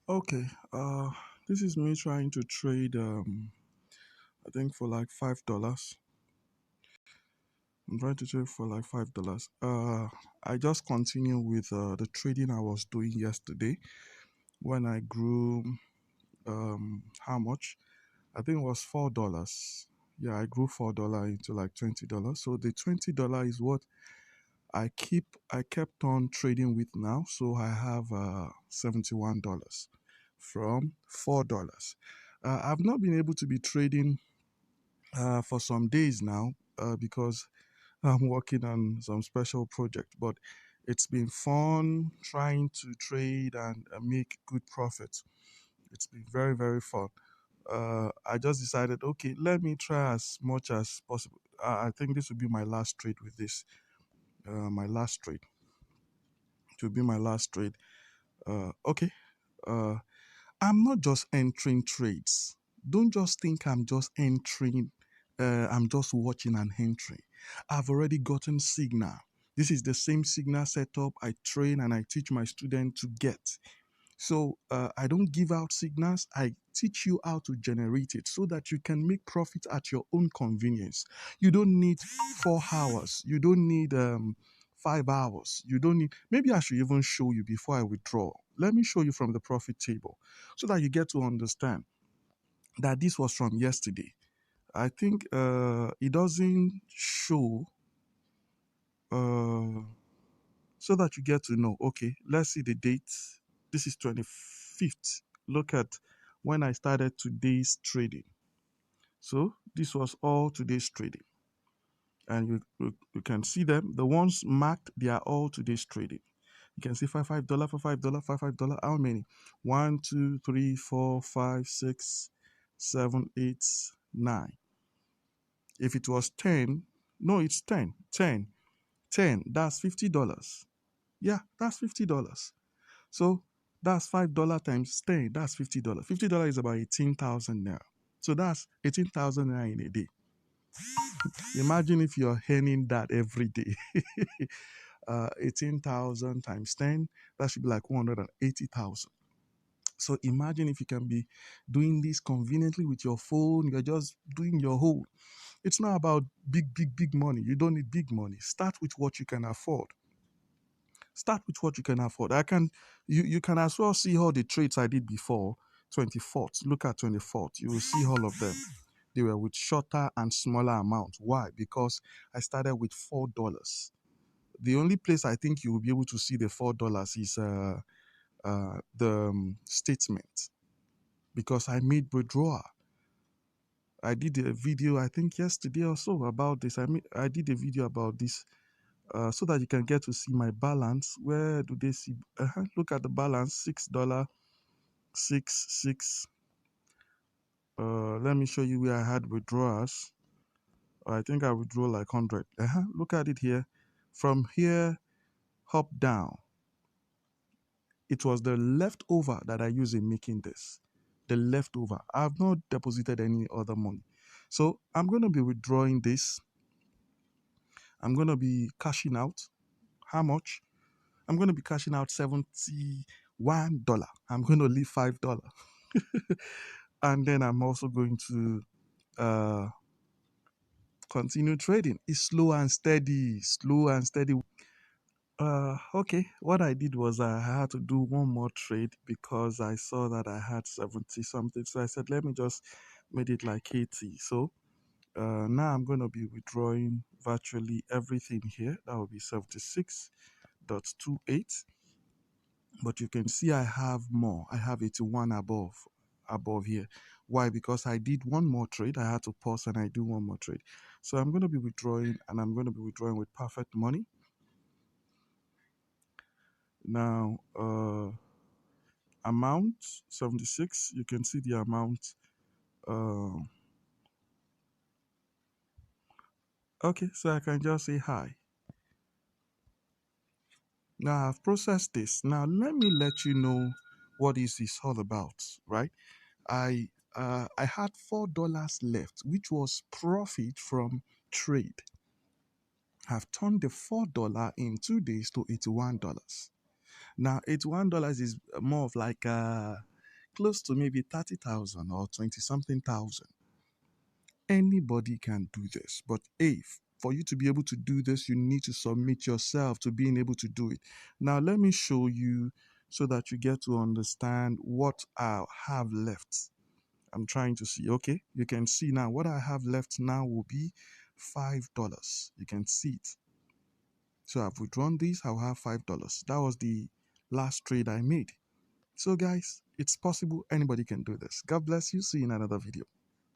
Okay, this is me trying to trade. I think for like $5. I'm trying to trade for like $5. I just continue with the trading I was doing yesterday when I grew. How much? I think it was $4. Yeah, I grew $4 into like $20. So the $20 is what I kept on trading with now. So I have $71 from $4. I've not been able to be trading for some days now because I'm working on some special project, but it's been fun trying to trade and make good profits. It's been very, very fun. I just decided, okay, let me try as much as possible. I think this will be my last trade with this. My last trade. It will be my last trade. Okay. Uh, I'm not just entering trades. Don't just think I'm just entering, I'm just watching and entering. I've already gotten signal. This is the same signal setup I train and I teach my students to get. So I don't give out signals. I teach you how to generate it so that you can make profit at your own convenience. You don't need 4 hours. You don't need 5 hours. You don't need. Maybe I should even show you before I withdraw. Let me show you from the profit table so that you get to understand that this was from yesterday. I think it doesn't show uh, so that you get to know. Okay, let's see the date. This is 25th. Look at when I started today's trading. So this was all today's trading. And you can see them. The ones marked, they are all today's trading. You can see $5 for $5 $5. How many? 1, 2, 3, 4, 5, 6, 7, 8, 9. If it was 10, no, it's 10. 10. 10. That's $50. Yeah, that's $50. So that's $5 times 10. That's $50. $50 is about 18,000 naira. So that's 18,000 naira in a day. Imagine if you're earning that every day. 18,000 times 10, that should be like 180,000. So imagine if you can be doing this conveniently with your phone, you're just doing your whole. It's not about big money. You don't need big money. Start with what you can afford. Start with what you can afford. You can as well see all the trades I did before 24th. Look at 24th. You will see all of them. They were with shorter and smaller amounts. Why? Because I started with $4. The only place I think you will be able to see the $4 is the statement, because I made withdrawal. I did a video I think yesterday or so about this. I did a video about this so that you can get to see my balance. Where do they see? Look at the balance, $6, 6. Let me show you where I had withdrawals. I think I withdraw like 100. Look at it here. From here up down, it was the leftover that I used in making this. The leftover. I have not deposited any other money. So I'm going to be withdrawing this. I'm going to be cashing out. How much? I'm going to be cashing out $71. I'm going to leave $5. And then I'm also going to continue trading. It's slow and steady. Slow and steady. Okay. What I did was I had to do one more trade because I saw that I had 70 something. So I said, let me just make it like 80. So now I'm going to be withdrawing virtually everything here. That will be 76.28. But you can see I have more. I have 81 above here. Why? Because I did one more trade. I had to pause and I do one more trade. So I'm going to be withdrawing, and I'm going to be withdrawing with perfect money. Now, amount 76. You can see the amount. Uh, okay, so I can just say hi. Now I've processed this. Now let me let you know what is this all about, right? I had $4 left, which was profit from trade. I've turned the $4 in 2 days to $81. Now $81 is more of like close to maybe 30,000 or 20 something thousand. Anybody can do this. But if for you to be able to do this, you need to submit yourself to being able to do it. Now, let me show you so that you get to understand what I have left. I'm trying to see. Okay, you can see now what I have left now will be $5. You can see it. So I've withdrawn this, I'll have $5. That was the last trade I made. So, guys, it's possible anybody can do this. God bless you. See you in another video.